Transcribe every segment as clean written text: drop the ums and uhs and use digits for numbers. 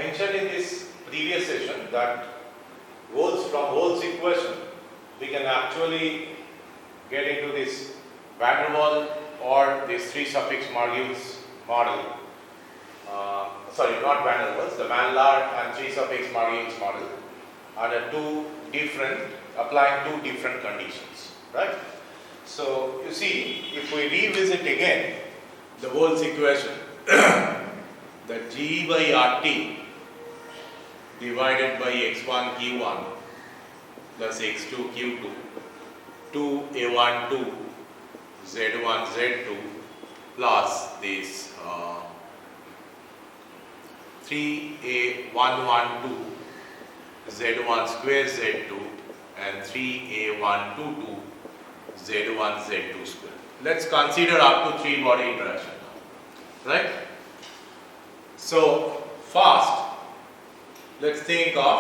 mentioned in this previous session that from Wolff's equation we can actually get into this van der Waals or this 3 suffix Margulis model. Sorry, not van der Waals, the Van Laar and 3 suffix Margulis model under applying two different conditions, right? So you see, if we revisit again the Wolff's equation, that G by RT divided by x1 q1 plus x2 q2 2a1 2 z1 z2 plus this 3a1 1 2 z1 square z2 and 3a1 2 2 z1 z2 square. Let's consider up to 3 body interaction now, right? So first, let's think of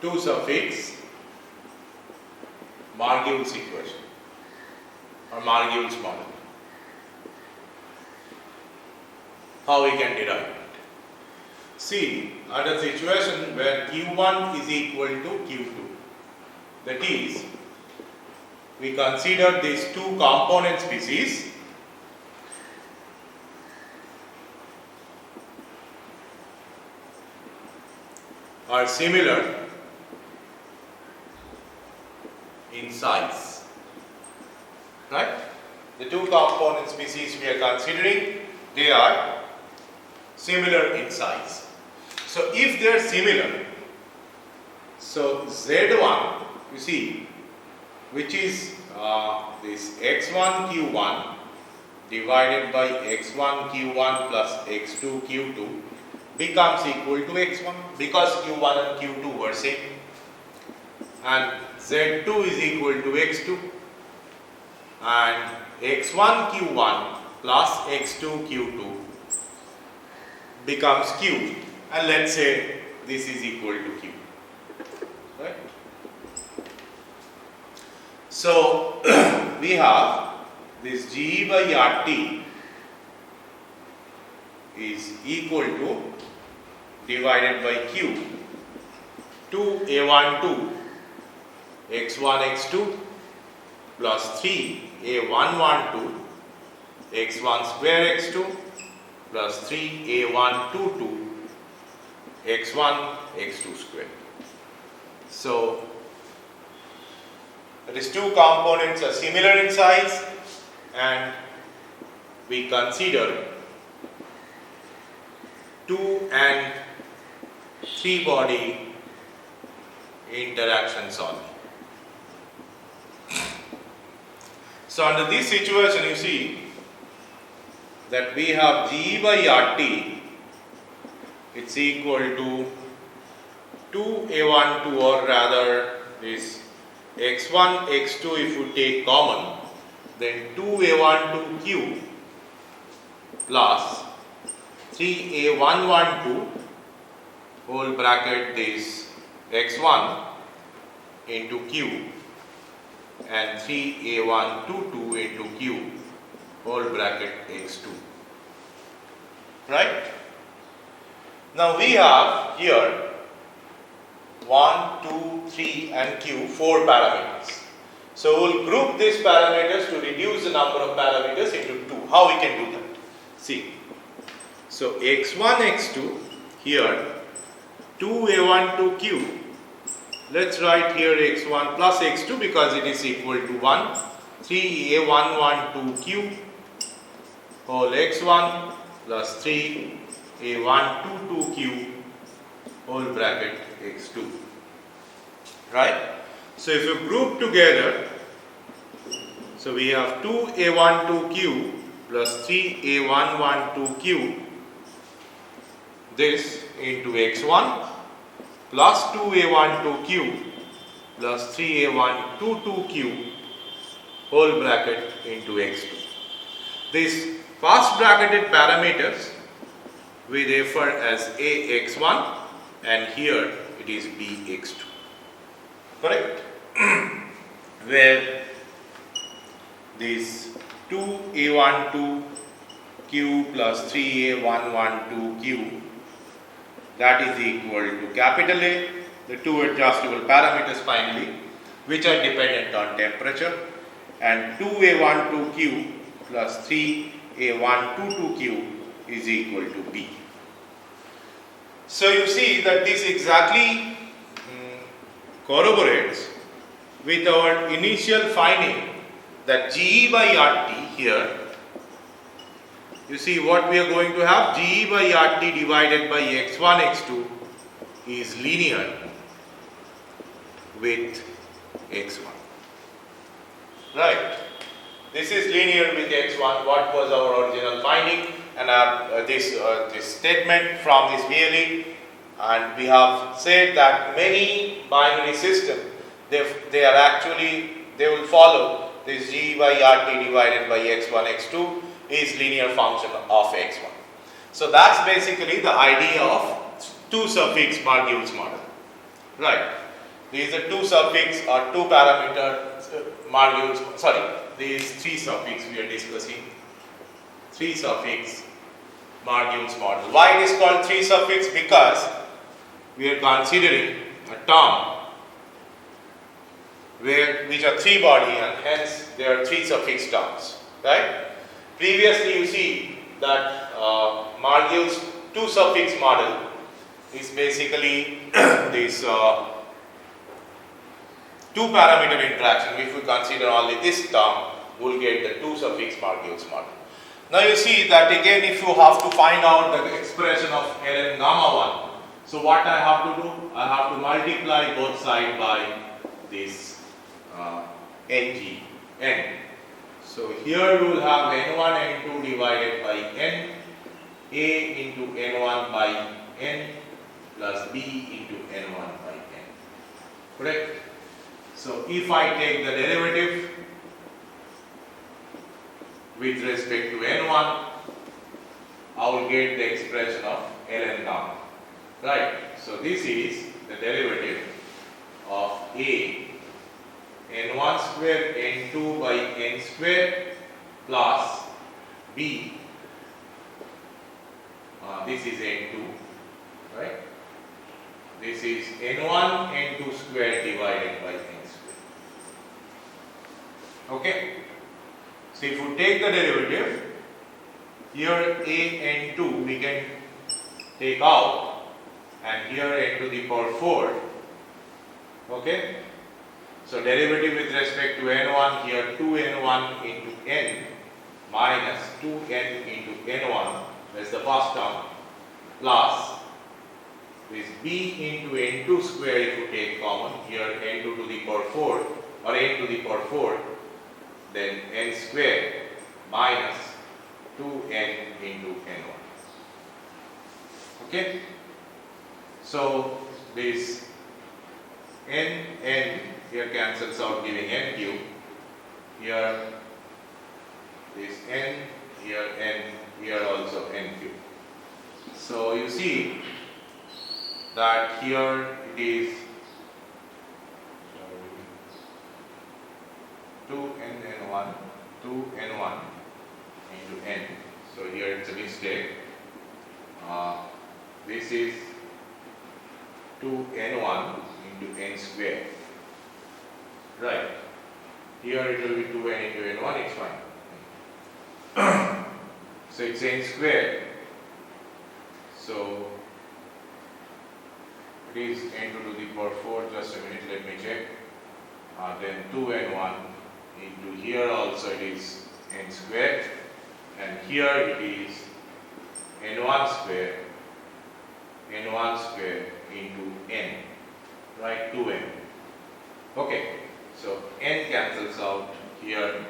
2 suffix Margulis equation or Margulis model. How we can derive it? See, under the situation where q1 is equal to q2, that is, we consider these 2 component species are similar in size, right? The 2 component species we are considering, they are similar in size. So if they are similar, so Z1, you see, which is this x1 q1 divided by x1 q1 plus x2 q2 becomes equal to x1 because q1 and q2 were same, and z2 is equal to x2, and x1 q1 plus x2 q2 becomes q, and let's say this is equal to q, right? So we have this G by RT is equal to divided by q 2a1 2 x1 x2 plus 3a1 1 2 x1 square x2 plus 3a1 2 2 x1 x2 square. So these 2 components are similar in size, and we consider 2 and 3 body interactions only. So under this situation, you see that we have G by RT, it's equal to 2a1 2, or rather this x1 x2 if you take common, then 2a1 2q plus 3a1 1 2 whole bracket this x1 into q and 3a1 2 2 into q whole bracket x2, right? Now we have here 1, 2, 3 and q 4 parameters. So we will group these parameters to reduce the number of parameters into 2. How we can do that? See, so x1 x2 here 2a1 2q, let's write here x1 plus x2 because it is equal to 1, 3a1 1 2q whole x1 plus 3a1 2 2q whole bracket x2, right? So if you group together, so we have 2a1 2q plus 3a1 1 2q, this into x1 plus 2a1 2q plus 3a1 2 2q whole bracket into x2. These first bracketed parameters we refer as ax1, and here it is bx2, correct? Where this 2a1 2q plus 3a1 1 2q that is equal to capital A, the two adjustable parameters finally, which are dependent on temperature, and 2A12Q plus 3A122Q is equal to B. So you see that this exactly corroborates with our initial finding that GE by RT here, you see what we are going to have, GE by RT divided by x1 x2 is linear with x1. Right. This is linear with x1. What was our original finding? And this statement from this VLE, and we have said that many binary systems they will follow this G by RT divided by x1 x2 is linear function of x1. So that's basically the idea of two suffix Margules model. Right. These are two suffix or two parameter Margules. These three suffix we are discussing. Three suffix Margules model. Why it is called three suffix? Because we are considering a term which are three body, and hence there are three suffix terms. Right? Previously you see that Margules two suffix model is basically this two parameter interaction. If we consider only this term, we will get the two suffix Margules model. Now you see that again, if you have to find out the expression of ln gamma 1, so what I have to do? I have to multiply both sides by this n. So here you will have n1 n2 divided by n, a into n1 by n plus b into n1 by n. Correct? So if I take the derivative with respect to n1, I will get the expression of ln gamma. Right. So this is the derivative of a n1 square n2 by n square plus b, this is n2, right? This is n1 n2 square divided by n square. Okay. So if you take the derivative, here a n2 we can take out, and here n to the power 4. Okay. So derivative with respect to n1, here 2n1 into n minus 2n into n1, that's the first term, plus this b into n2 square if you take common, here n2 to the power 4 or n to the power 4, then n square minus 2n into n1. Okay. So this n here cancels out, giving n cube. Here this n, here also n cube. So you see that here it is 2n1 into n. So here it's a mistake. This is 2n1 into n square. Right. Here it will be 2n into n1, it's fine. So it's n square. So it is n2 to the power 4, just a minute, let me check. Then 2n1 into here also it is n square, and here it is n1 square into n, right, 2n. Okay, so n cancels out here,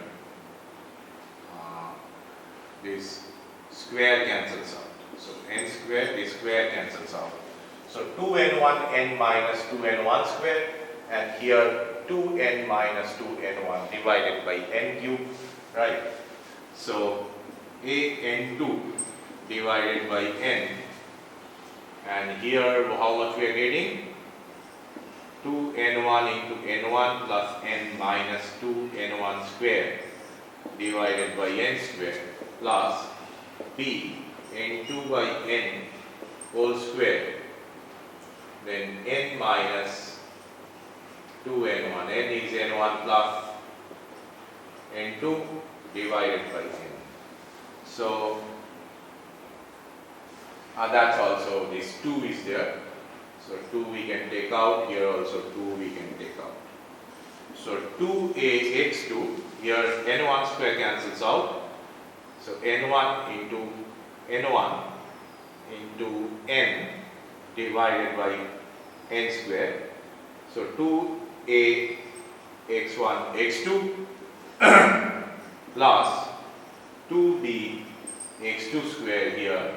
this square cancels out. So n square, this square cancels out. So 2n1 n minus 2n1 square, and here 2n minus 2n1 divided by n cube, right? So a n2 divided by n, and here how much we are getting? 2n1 into n1 plus n minus 2n1 square divided by n square plus b n2 by n whole square then n minus 2n1. N is n1 plus n2 divided by n. So that's also, this 2 is there. So 2 we can take out, here also 2 we can take out. So 2ax2, here n1 square cancels out. So n1 into n1 into n divided by n square. So 2a x1 x2 plus 2b x2 square here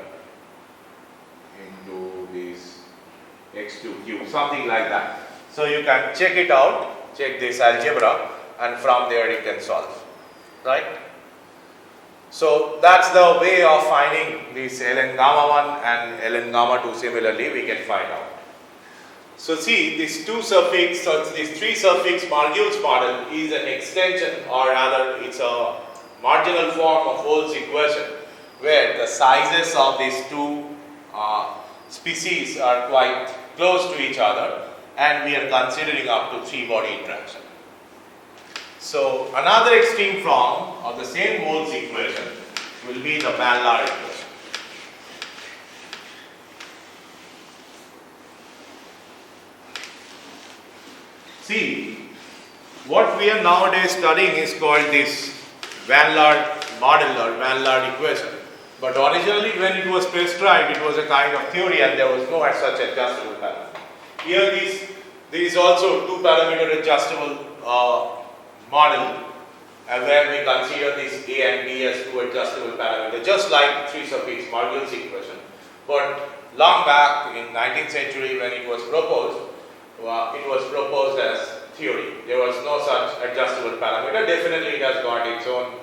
into this x2 cube, something like that. So you can check it out, check this algebra, and from there you can solve, right? So that's the way of finding this ln gamma 1 and ln gamma 2. Similarly we can find out. So see, this 2 suffix, so this 3 suffix Margules model is an extension, or rather it's a marginal form of Wolf's equation, where the sizes of these two species are quite close to each other, and we are considering up to 3 body interaction. So another extreme form of the same Wolf's equation will be the Van-Laar equation. See, what we are nowadays studying is called this Van-Laar model or Van-Laar equation. But originally when it was prescribed, it was a kind of theory and there was no such adjustable parameter. Here there is also 2 parameter adjustable model, where we consider this A and B as 2 adjustable parameters, just like 3 suffix Margules equation. But long back in 19th century when it was proposed as theory. There was no such adjustable parameter. Definitely it has got its own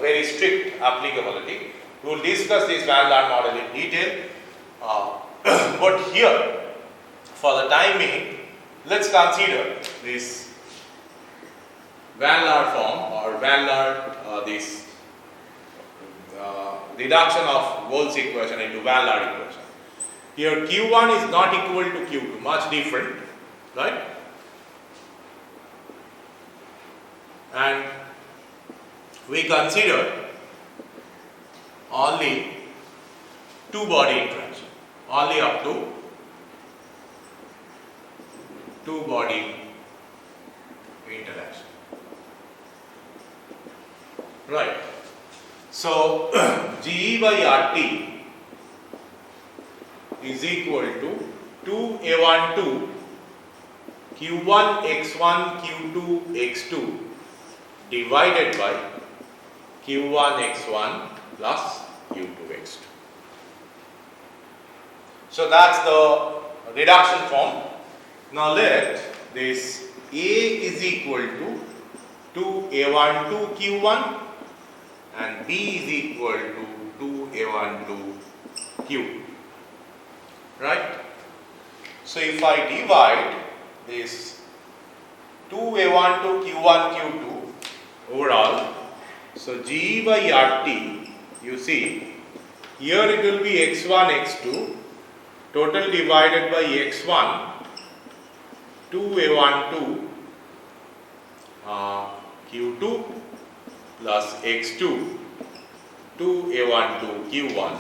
very strict applicability. We will discuss this Van-Laar model in detail. But here, for the time being, let's consider this Van-Laar form, or Van-Laar, this reduction of Wolf's equation into Van-Laar equation. Here Q1 is not equal to Q2, much different, right? And we consider only 2 body interaction, only up to 2 body interaction, right? So GE by RT is equal to 2A12 Q1 x1 Q2 x2 divided by Q1 x1 plus Q2 x2. So that's the reduction form. Now let this A is equal to 2A12 Q1 and B is equal to 2A12 Q. Right? So if I divide this 2A12 Q1 Q2 overall, so GE by RT, you see, here it will be x1 x2 total divided by x1 2A12 Q2 plus x2 2A12 Q1.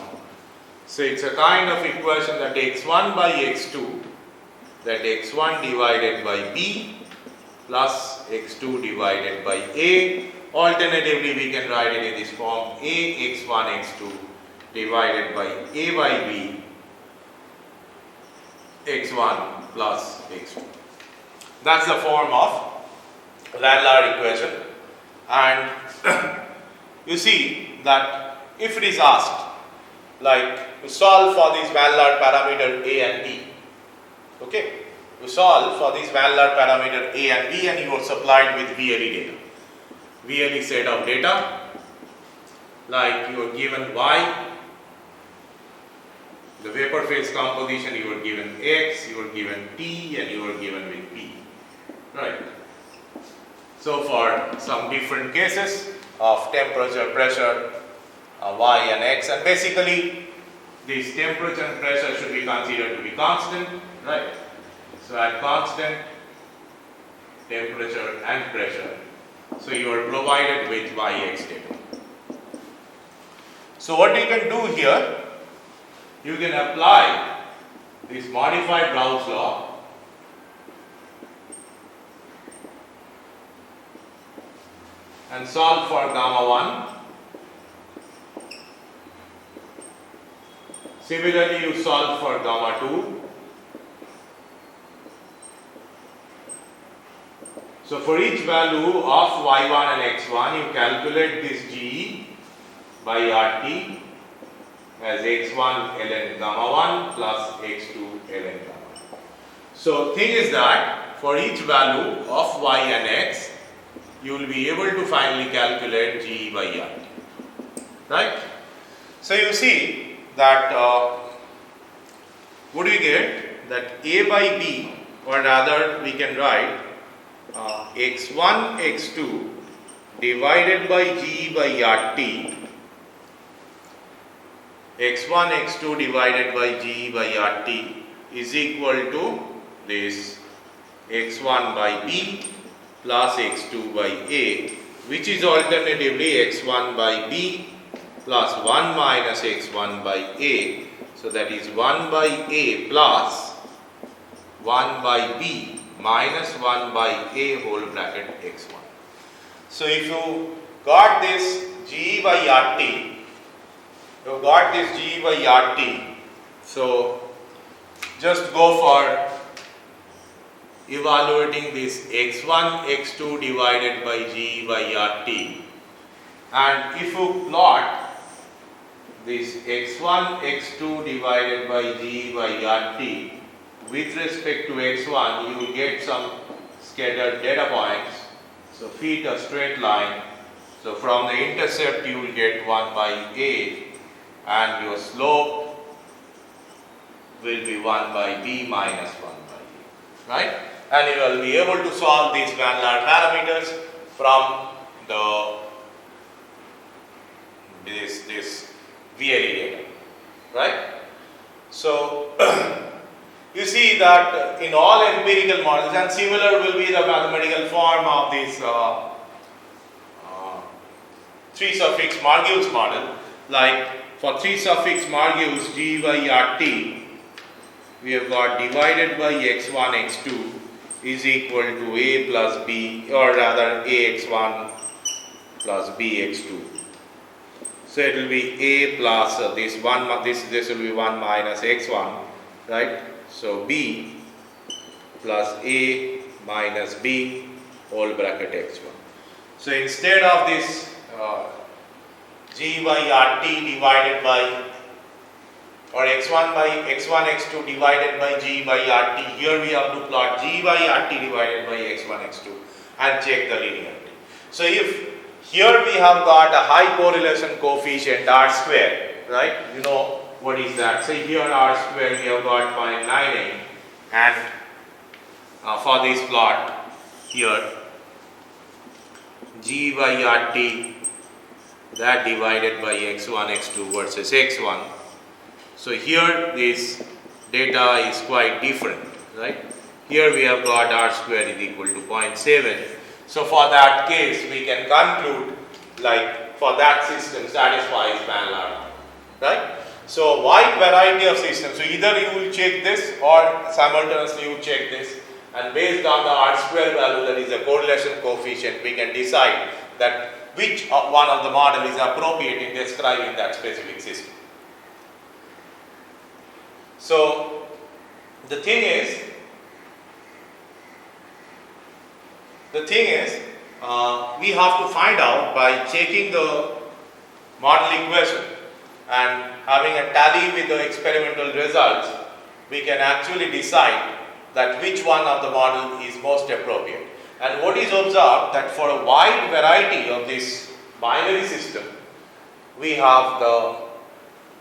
So it's a kind of equation that x1 by x2, that x1 divided by B plus x2 divided by A. Alternatively, we can write it in this form: A x1 x2 divided by A by B x1 plus x2. That's the form of Van-Laar equation. And you see that if it is asked, like, to solve for this Van-Laar parameter A and B, okay, you solve for this Van-Laar parameter A and B and you are supplied with VLE data. VLE set of data, like you are given Y, the vapor phase composition, you are given X, you are given T, and you are given with P, right? So for some different cases of temperature, pressure, Y and X, and basically this temperature and pressure should be considered to be constant, right? So at constant temperature and pressure, so you are provided with Yx data. So what you can do here, you can apply this modified Brown's law and solve for gamma 1. Similarly, you solve for gamma 2. So for each value of y1 and x1, you calculate this G by RT as x1 ln gamma 1 plus x2 ln gamma 2. So thing is that for each value of y and x, you will be able to finally calculate G by RT. Right? So you see that what do we get? That A by B, or rather we can write x1 x2 divided by G by RT, x1 x2 divided by G by RT is equal to this x1 by B plus x2 by A, which is alternatively x1 by B plus 1 minus x1 by A. So that is 1 by A plus 1 by B minus 1 by A whole bracket x1. So if you got this G by RT, so just go for evaluating this x1 x2 divided by G by RT, and if you plot this x1 x2 divided by G by RT with respect to x1, you will get some scattered data points. So feed a straight line. So from the intercept you will get 1 by A, and your slope will be 1 by B minus 1 by A. Right? And you will be able to solve these Van Laer parameters from the this VLE data. Right? So you see that in all empirical models, and similar will be the mathematical form of this 3 suffix Margulis model. Like for 3 suffix Margulis G by RT, we have got divided by x1 x2 is equal to A plus B, or rather AX1 plus BX2. So it will be A plus this will be 1 minus x1, right? So B plus A minus B whole bracket x1. So instead of this G by RT divided by, or x1 x2 divided by G by RT, here we have to plot G by RT divided by x1 x2 and check the linearity. So if here we have got a high correlation coefficient R square, right? You know what is that? So here R square we have got 0.98, and for this plot here G by RT, that divided by x1 x2 versus x1. So here this data is quite different, right? Here we have got R square is equal to 0.7. So for that case we can conclude like for that system satisfies Van Laer, right? So wide variety of systems. So either you will check this or simultaneously you check this, and based on the R square value, that is the correlation coefficient, we can decide that which one of the model is appropriate in describing that specific system. So the thing is we have to find out by checking the model equation and having a tally with the experimental results, we can actually decide that which one of the model is most appropriate. And what is observed that for a wide variety of this binary system, we have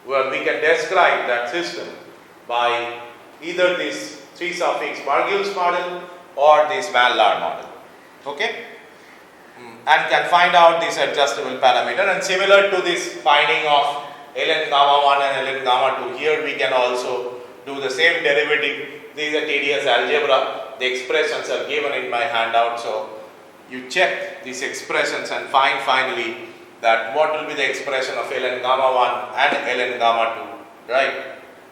we can describe that system by either this 3 suffix Margulis model or this Van Laer model. Okay? And can find out this adjustable parameter, and similar to this finding of ln gamma 1 and ln gamma 2, here we can also do the same derivative This is a tedious algebra. The expressions are given in my handout, so you check these expressions and find finally that what will be the expression of ln gamma 1 and ln gamma 2, right?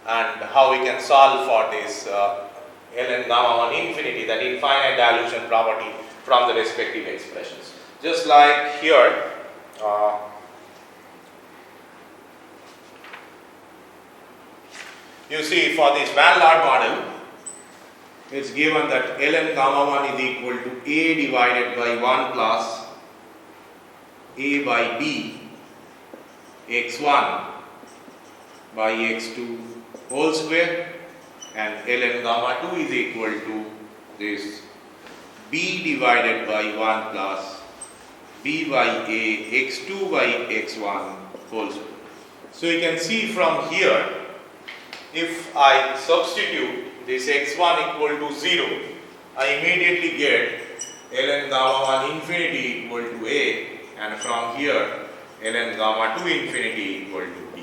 And how we can solve for this ln gamma 1 infinity, that infinite dilution property from the respective expressions. Just like here, you see for this Van Laar model, it's given that ln gamma 1 is equal to a divided by 1 plus a by b x1 by x2 whole square, and ln gamma 2 is equal to this b divided by 1 plus b by a x2 by x1 whole square. So you can see from here, if I substitute this x1 equal to 0, I immediately get ln gamma 1 infinity equal to a, and from here ln gamma 2 infinity equal to b,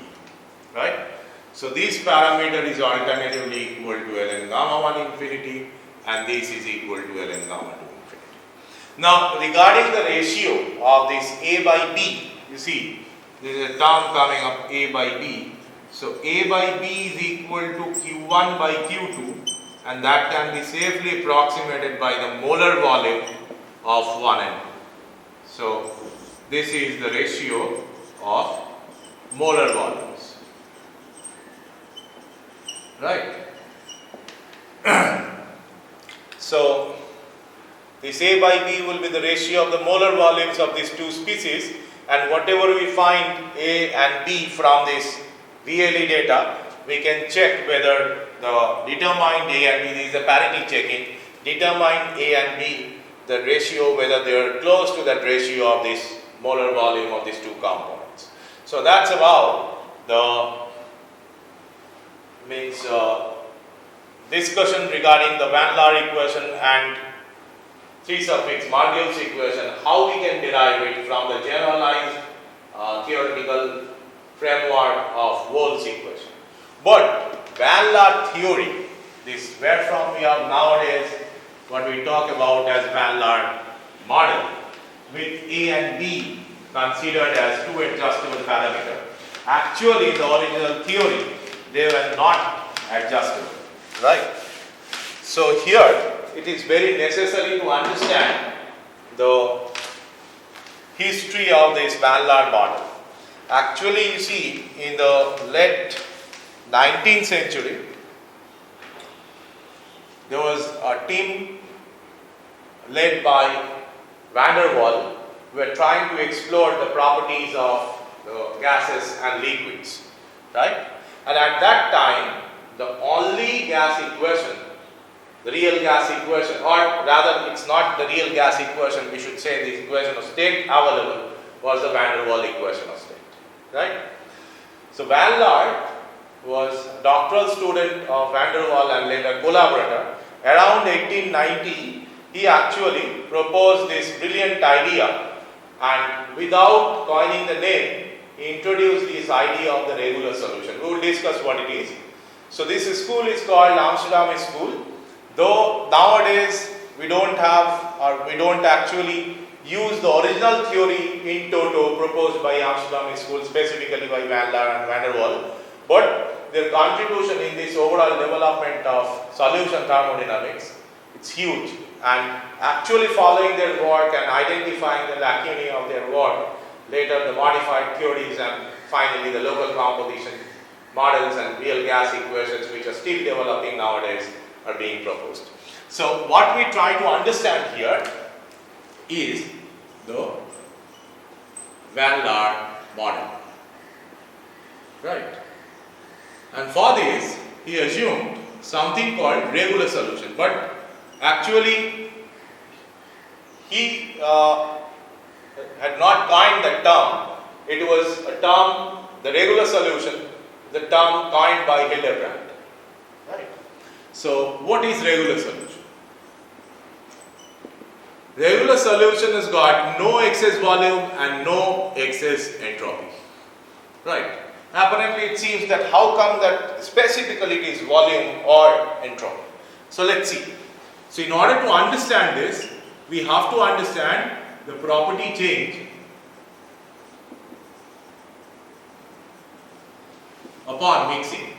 right? So this parameter is alternatively equal to ln gamma 1 infinity, and this is equal to ln gamma 2 infinity. Now regarding the ratio of this a by b, you see there is a term coming up a by b. So a by b is equal to q1 by q2, and that can be safely approximated by the molar volume of 1 and 2. So this is the ratio of molar volumes, right? So this a by b will be the ratio of the molar volumes of these two species, and whatever we find a and b from this VLE data, we can check whether the determined a and b, this is a parity checking, determined a and b, the ratio, whether they are close to that ratio of this molar volume of these two components. So that's about the discussion regarding the Van Laar equation and 3 suffix Margol's equation, how we can derive it from the generalized theoretical framework of Wolf's equation. But Van Laar theory, this where from we have nowadays what we talk about as Van Laar model, with a and b considered as two adjustable parameters. Actually, in the original theory, they were not adjustable, right? So here it is very necessary to understand the history of this Van Laar model. Actually, you see, in the late 19th century, there was a team led by Van der Waal who were trying to explore the properties of the gases and liquids, right? And at that time, the only gas equation, the real gas equation, or rather it's not the real gas equation, we should say the equation of state available, was the Van der Waal equation of state, right? So Van Laar was a doctoral student of Van der Waal and later collaborator. Around 1890, he actually proposed this brilliant idea, and without coining the name, he introduced this idea of the regular solution. We will discuss what it is. So this school is called Amsterdam School. Though nowadays we don't actually use the original theory in toto proposed by Amsterdam School, specifically by Van Laar and Van der Waal, but their contribution in this overall development of solution thermodynamics, it's huge. And actually following their work and identifying the lacunae of their work, later the modified theories and finally the local composition models and real gas equations, which are still developing nowadays, are being proposed. So what we try to understand here is the Van Laar model, right? And for this, he assumed something called regular solution, but actually he had not coined that term. It was a term, the regular solution, the term coined by Hildebrand, right? So what is regular solution? Regular solution has got no excess volume and no excess entropy, right? Apparently it seems that how come that specifically it is volume or entropy? So let's see. So in order to understand this, we have to understand the property change upon mixing.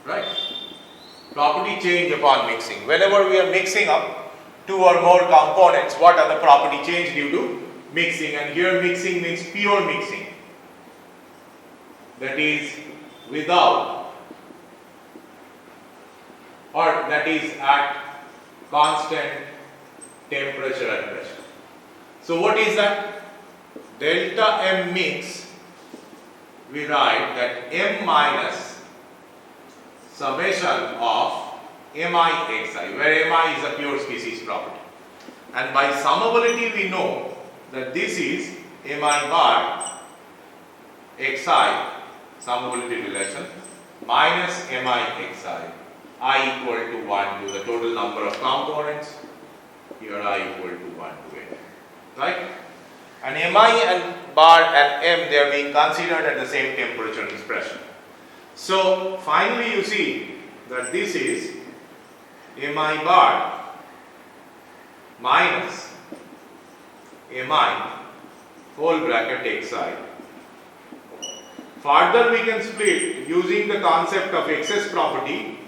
Right? Property change upon mixing. Whenever we are mixing up two or more components, what are the property change due to mixing? And here mixing means pure mixing. That is without, or that is at constant temperature and pressure. So what is that? Delta M mix, we write that M minus summation of Mi xi, where Mi is a pure species property. And by summability we know that this is Mi bar xi, summability relation, minus Mi xi, I equal to 1 to the total number of components, here I equal to 1 to n. Right? And Mi and bar and M, they are being considered at the same temperature and pressure. So finally you see that this is Mi bar minus Mi whole bracket xi. Further we can split using the concept of excess property,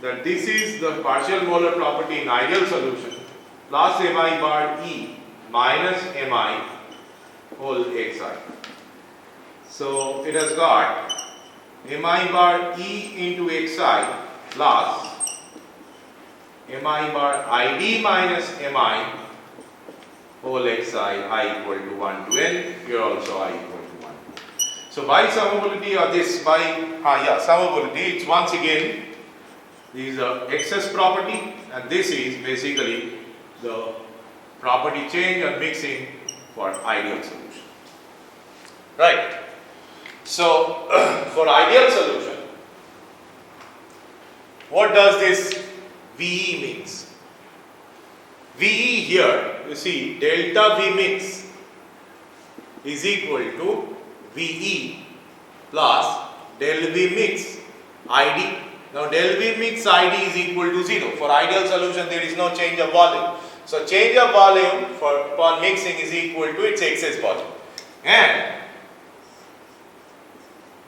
that this is the partial molar property in ideal solution plus Mi bar E minus Mi whole xi. So it has got Mi bar E into xi plus Mi bar ID minus Mi whole xi, I equal to 1 to n, here also I equal to 1. So by summability, or this by summability, it's once again this is a excess property, and this is basically the property change and mixing for ideal solution. Right. So for ideal solution, what does this VE means? VE here, you see, delta V mix is equal to VE plus del V mix ID. Now del V mix ID is equal to 0. For ideal solution there is no change of volume. So change of volume for mixing is equal to its excess volume. And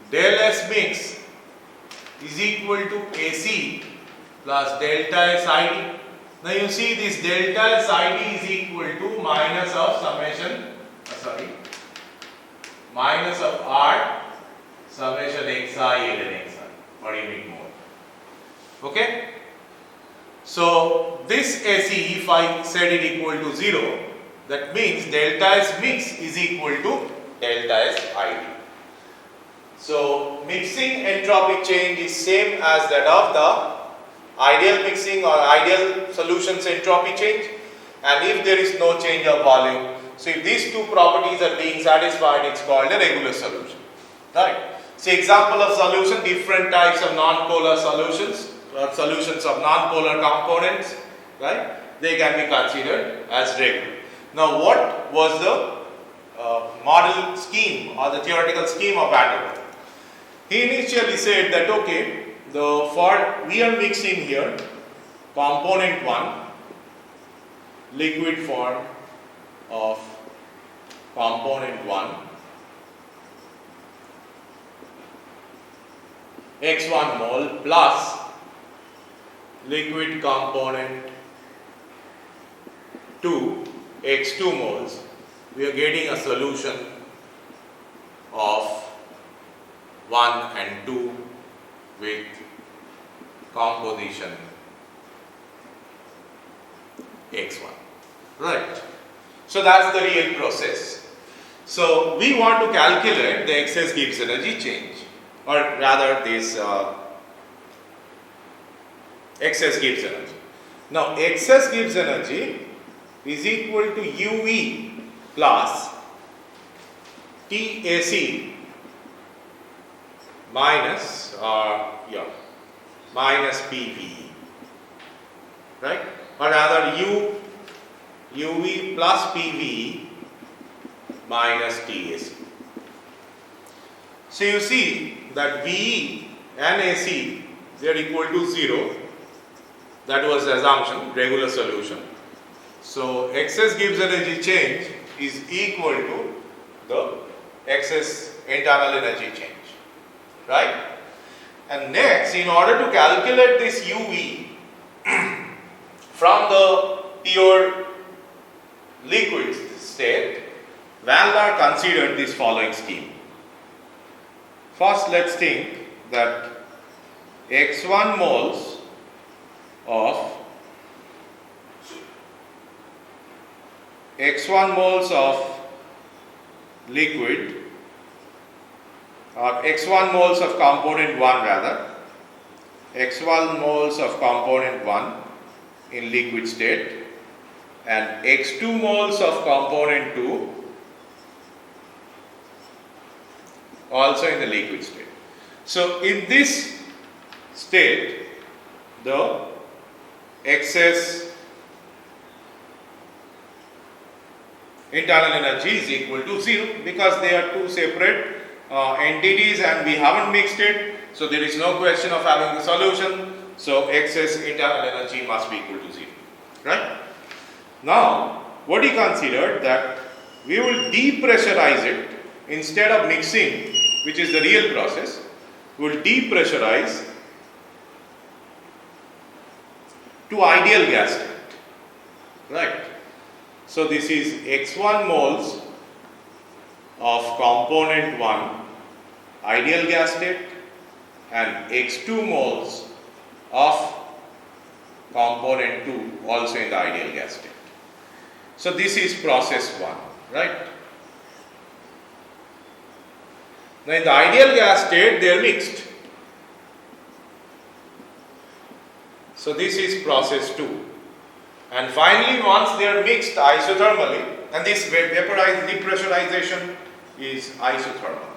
del S mix is equal to AC plus delta S ID. Now you see this delta S ID is equal to minus of summation, minus of R summation xi ln xi per unit mole. Okay? So this AC, if I set it equal to 0, that means delta S mix is equal to delta S ID. So mixing entropic change is same as that of the ideal mixing or ideal solutions entropy change, and if there is no change of volume, so if these two properties are being satisfied, it's called a regular solution. Right? So example of solution, different types of non-polar solutions or solutions of non-polar components, right? They can be considered as regular. Now what was the model scheme or the theoretical scheme of Van der Waals? He initially said that okay, we are mixing here component 1, liquid form of component 1, x1 mole plus liquid component 2, x2 moles. We are getting a solution of 1 and 2 with composition x1. Right. So that's the real process. So we want to calculate the excess Gibbs energy change, or rather this excess Gibbs energy. Now excess Gibbs energy is equal to UV plus TAC minus minus PVE, right? Or rather UV plus PVE minus TAC. So you see that VE and AC, they are equal to 0, That was the assumption, regular solution. So excess Gibbs energy change is equal to the excess internal energy change, right? And next, in order to calculate this UV from the pure liquid state, Van Laar considered this following scheme. First, let's think that x1 moles of liquid, or x1 moles of component 1 rather, x1 moles of component 1 in liquid state and x2 moles of component 2 also in the liquid state. So in this state, the excess internal energy is equal to 0 because they are two separate entities and we haven't mixed it, so there is no question of having the solution. So excess internal energy must be equal to 0, right? Now what he considered that we will depressurize it instead of mixing, which is the real process. We will depressurize to ideal gas state, right? So this is x1 moles of component 1 ideal gas state and x2 moles of component 2 also in the ideal gas state. So this is process 1, right? Now in the ideal gas state they are mixed. So this is process 2. And finally, once they are mixed isothermally, and this vaporized depressurization is isothermal,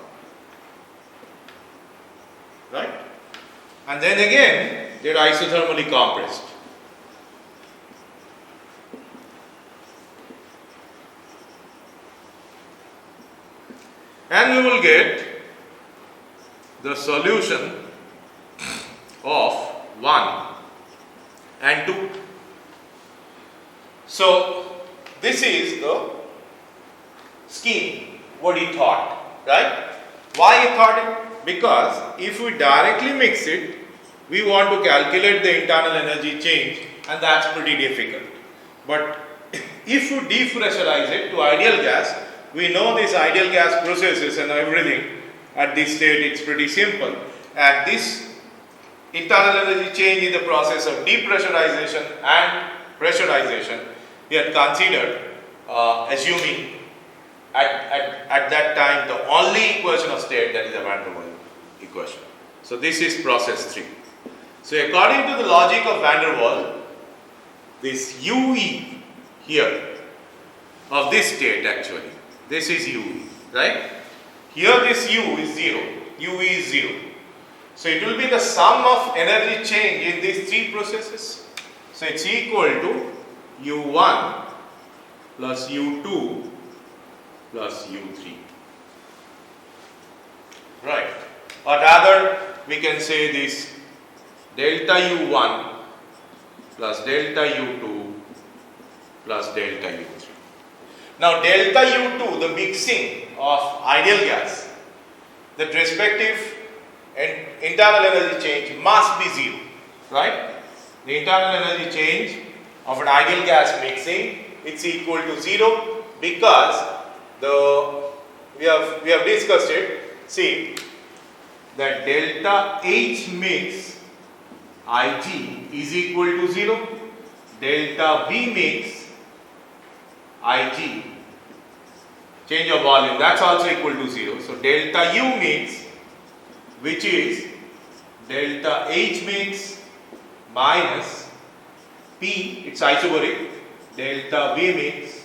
right? And then again, they are isothermally compressed. And we will get the solution of 1 and 2. So this is the scheme, what he thought, right? Why he thought it? Because if we directly mix it, we want to calculate the internal energy change, and that's pretty difficult. But if we depressurize it to ideal gas, we know these ideal gas processes and everything at this state, it's pretty simple. And this internal energy change is the process of depressurization and pressurization. We had considered assuming at that time the only equation of state, that is a van der Waals equation. So this is process 3. So according to the logic of van der Waals, this UE here of this state, actually this is UE, right? Here this U is 0, UE is 0. So it will be the sum of energy change in these 3 processes. So it's equal to U1 plus U2 plus U3, right? Or rather we can say this delta U1 plus delta U2 plus delta U3. Now delta U2, the mixing of ideal gas, the respective internal energy change must be 0, right? The internal energy change of an ideal gas mixing, it's equal to 0 because we have discussed it. See that delta H mix Ig is equal to 0, delta V mix Ig, change of volume, that's also equal to 0. So delta U mix, which is delta H mix minus P, it's isobaric, delta V mix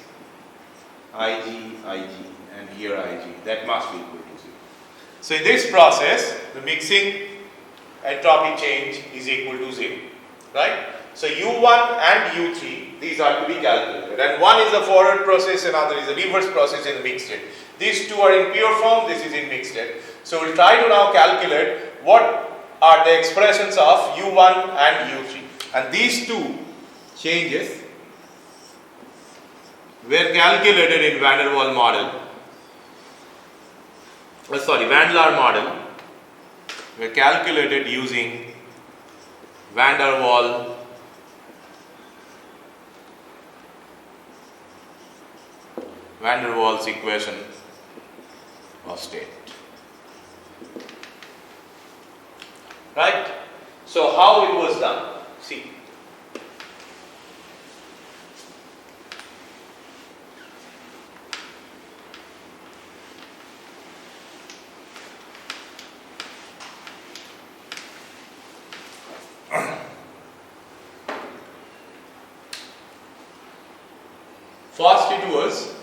Ig, and here Ig, that must be equal to 0. So in this process, the mixing entropy change is equal to 0, right? So U1 and U3, these are to be calculated, and one is a forward process, another is a reverse process in the mixed state. These two are in pure form, this is in mixed state. So we'll try to now calculate what are the expressions of U1 and U3. And these two changes were calculated in van der Waal model, Van Laar model, were calculated using van der Waals equation of state. Right? So how it was done? See. First it was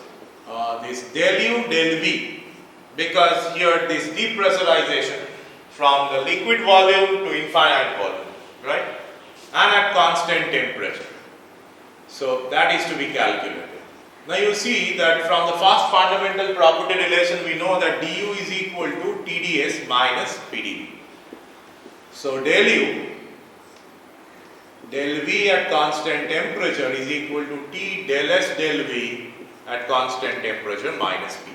this del U del V, because here this depressurization from the liquid volume to infinite volume, right, and at constant temperature. So that is to be calculated. Now you see that from the first fundamental property relation we know that du is equal to TdS minus PdV. So del U del V at constant temperature is equal to T del S del V at constant temperature minus P.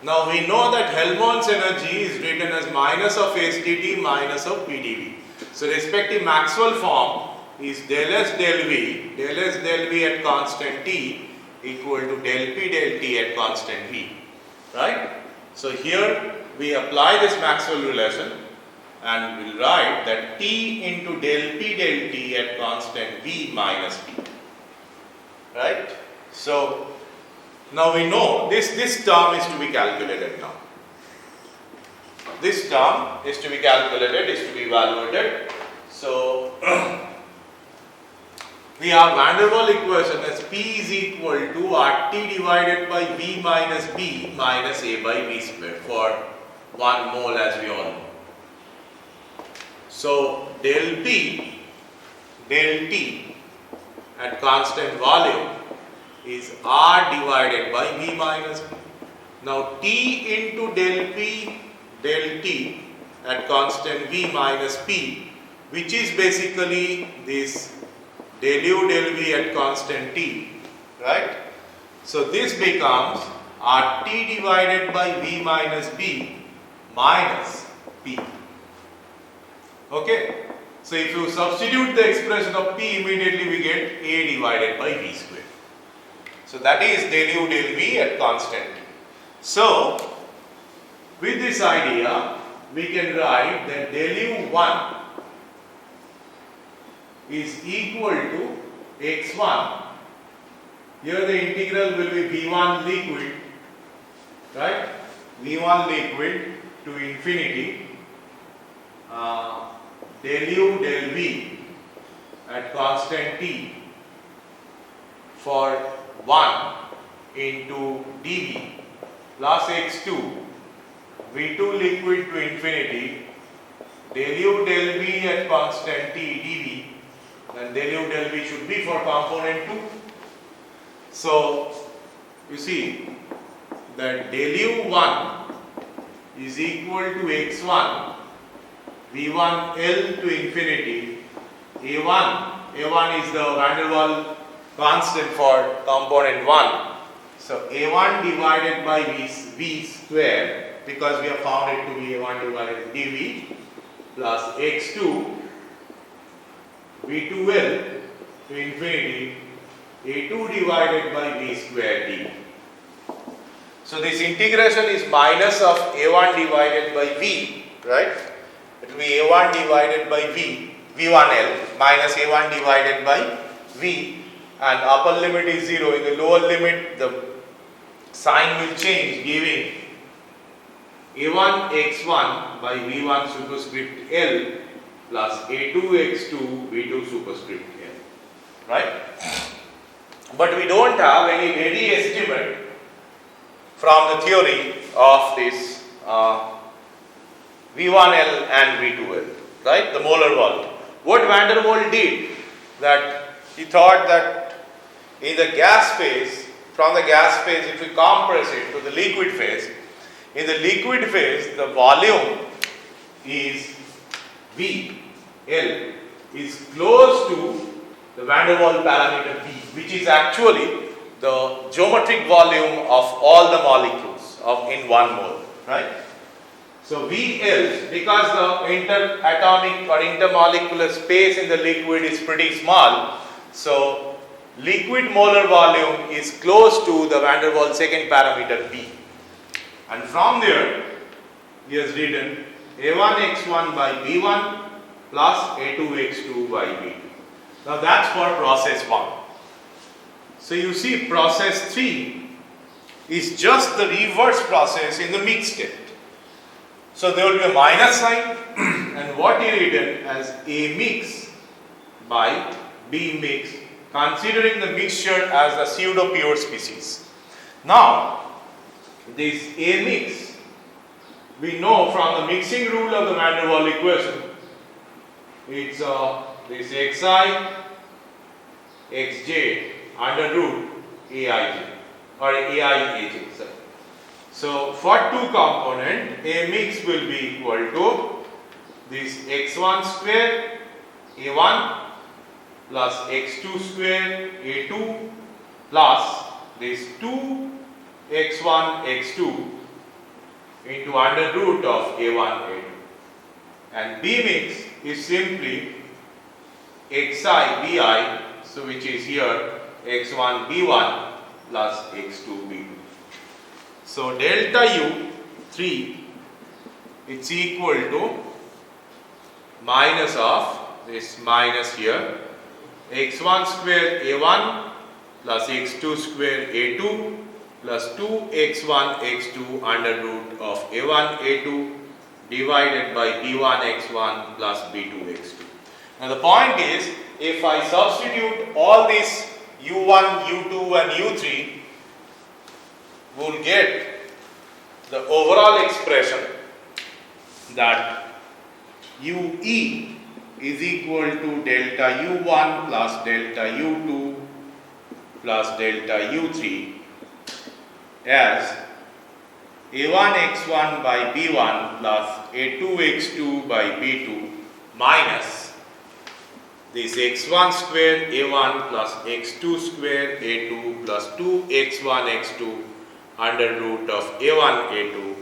Now we know that Helmholtz energy is written as minus of SdT minus of PdV. So respective Maxwell form is del S del V at constant T equal to del P del T at constant V. Right? So here we apply this Maxwell relation and we'll write that T into del P del T at constant V minus P. Right? So now we know this term is to be calculated now. This term is to be calculated, is to be evaluated. So we have van der Waal equation as P is equal to RT divided by V minus B minus A by V square for 1 mole, as we all know. So del P del T at constant volume is R divided by V minus B. Now T into del P del T at constant V minus P, which is basically this del U del V at constant T, right? So this becomes RT divided by V minus B minus P. Okay? So if you substitute the expression of P, immediately we get A divided by V square. So that is del U del V at constant T. So with this idea, we can write that del U1 is equal to x1. Here the integral will be V1 liquid, right? V1 liquid to infinity del U del V at constant T for 1 into dV plus x2 V2 liquid to infinity del U del V at constant T dV, then del U del V should be for component 2. So you see that del U1 is equal to x1 V1L to infinity A1 is the van der Waal constant for component 1. So A1 divided by V square, because we have found it to be A1 divided by dV, plus x2 V2L to infinity A2 divided by V square dV. So this integration is minus of A1 divided by V, right? It will be A1 divided by V1L minus A1 divided by V, and upper limit is 0. In the lower limit the sign will change, giving A1 x1 by V1 superscript L plus A2 x2 V2 superscript L, right? But we don't have any ready estimate from the theory of this V1L and V2L, right? The molar volume. What van der Waal did, that he thought that in the gas phase, from the gas phase, if we compress it to the liquid phase, in the liquid phase the volume is VL is close to the van der Waals parameter B, which is actually the geometric volume of all the molecules in 1 mole, right? So VL, because the interatomic or intermolecular space in the liquid is pretty small, so liquid molar volume is close to the van der Waals second parameter B. And from there, he has written A1x1 by B1 plus A2x2 by B2. Now that's for process 1. So you see process 3 is just the reverse process in the mixed state. So there will be a minus sign and what he written as A mix by B mix, considering the mixture as a pseudo pure species. Now this A mix, we know from the mixing rule of the van der Waals equation, it's this xi xj under root aij or aiaj. So for 2 component, A mix will be equal to this x1 square A1 plus x2 square A2 plus this 2 x1 x2 into under root of A1 A2. And B mix is simply xi bi, so which is here x1 b1 plus x2 b2. So delta U3, it's equal to minus of this minus here x1 square A1 plus x2 square A2 plus 2x1 x2 under root of A1 A2 divided by B1 x1 plus B2 x2. Now the point is, if I substitute all these U1, U2 and U3, we will get the overall expression that UE is equal to delta U1 plus delta U2 plus delta U3 as A1x1 by B1 plus A2x2 by B2 minus this x1 square A1 plus x2 square A2 plus 2x1 x2 under root of A1 A2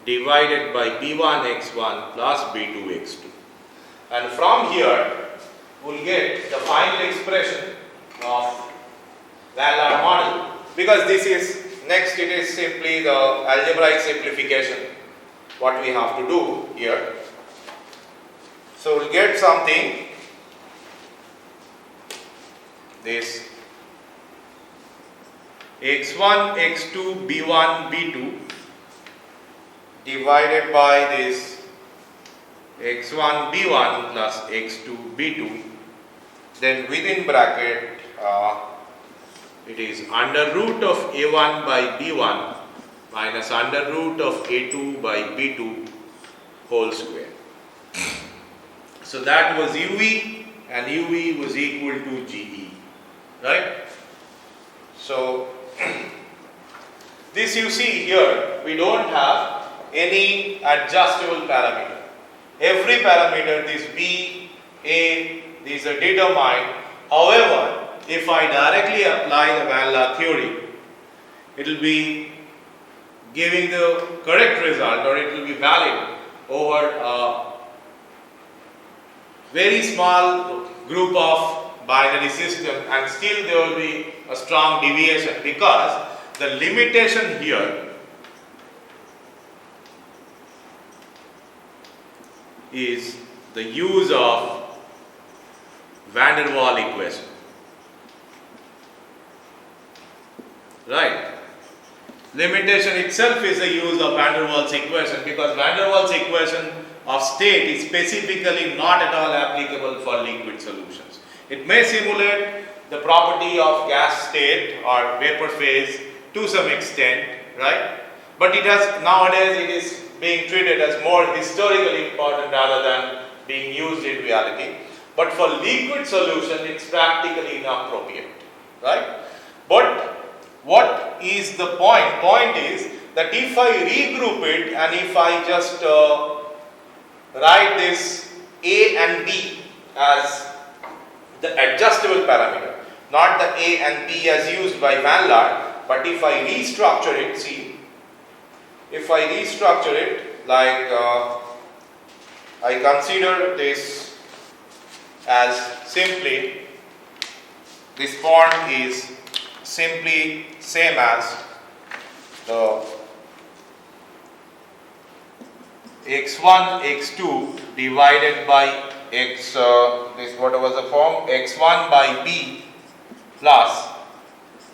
divided by B1 x1 plus B2 x2. And from here we will get the final expression of van der Waals model, because this is next, it is simply the algebraic simplification what we have to do here. So we will get something this x1 x2 b1 b2 divided by this x1 b1 plus x2 b2, then within bracket it is under root of a1 by b1 minus under root of a2 by b2 whole square. So that was UE, and UE was equal to GE, right? So this you see here, we don't have any adjustable parameter. Every parameter, this B, A, these are determined. However, if I directly apply the van der Waals theory, it will be giving the correct result, or it will be valid over a very small group of binary system, and still there will be a strong deviation, because the limitation here is the use of van der Waals equation, right? Limitation itself is the use of van der Waals equation, because van der Waals equation of state is specifically not at all applicable for liquid solutions. It may simulate the property of gas state or vapor phase to some extent, right? But it has, nowadays it is being treated as more historically important rather than being used in reality. But for liquid solution, it's practically inappropriate, right? But what is the point? Point is that if I regroup it and if I just write this A and B as the adjustable parameter, not the A and B as used by Van Laar, but if I restructure it, see, if I restructure it like I consider this as simply, this form is simply same as the x1 x2 divided by x, this what was the form, x1 by b plus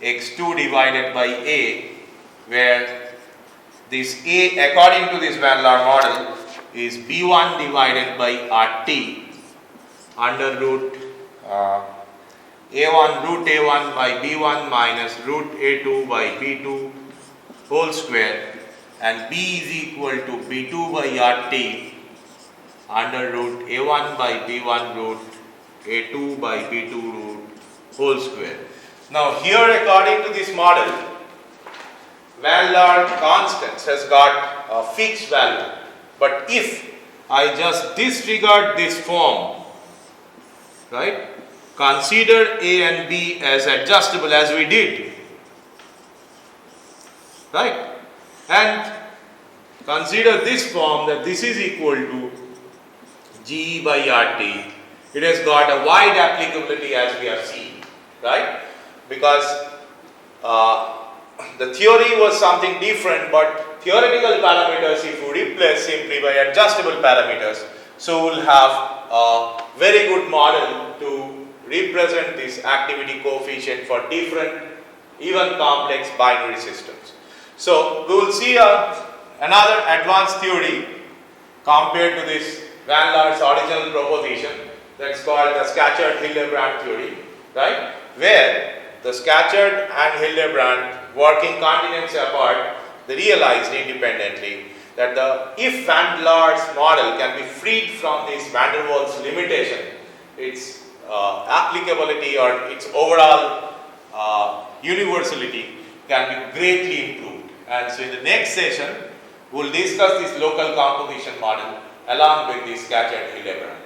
x2 divided by a, where this a according to this Van Laar model is b1 divided by RT under root a1 root a1 by b1 minus root a2 by b2 whole square, and b is equal to b2 by RT under root a1 by b1 root a2 by b2 root whole square. Now here according to this model, Van Laar constants has got a fixed value, but if I just disregard this form, right, consider A and B as adjustable as we did, right, and consider this form that this is equal to G by RT, it has got a wide applicability as we have seen, right, because the theory was something different, but theoretical parameters if we replace simply by adjustable parameters, so we will have a very good model to represent this activity coefficient for different even complex binary systems. So we will see another advanced theory compared to this Van Laar's original proposition, that's called the Scatcherd-Hildebrand theory, right, where the Scatcherd and Hildebrand, working continents apart, they realized independently that if Van Laar's model can be freed from this van der Waals limitation, its applicability or its overall universality can be greatly improved. And so in the next session, we will discuss this local composition model along with the Scatcherd-Hildebrand.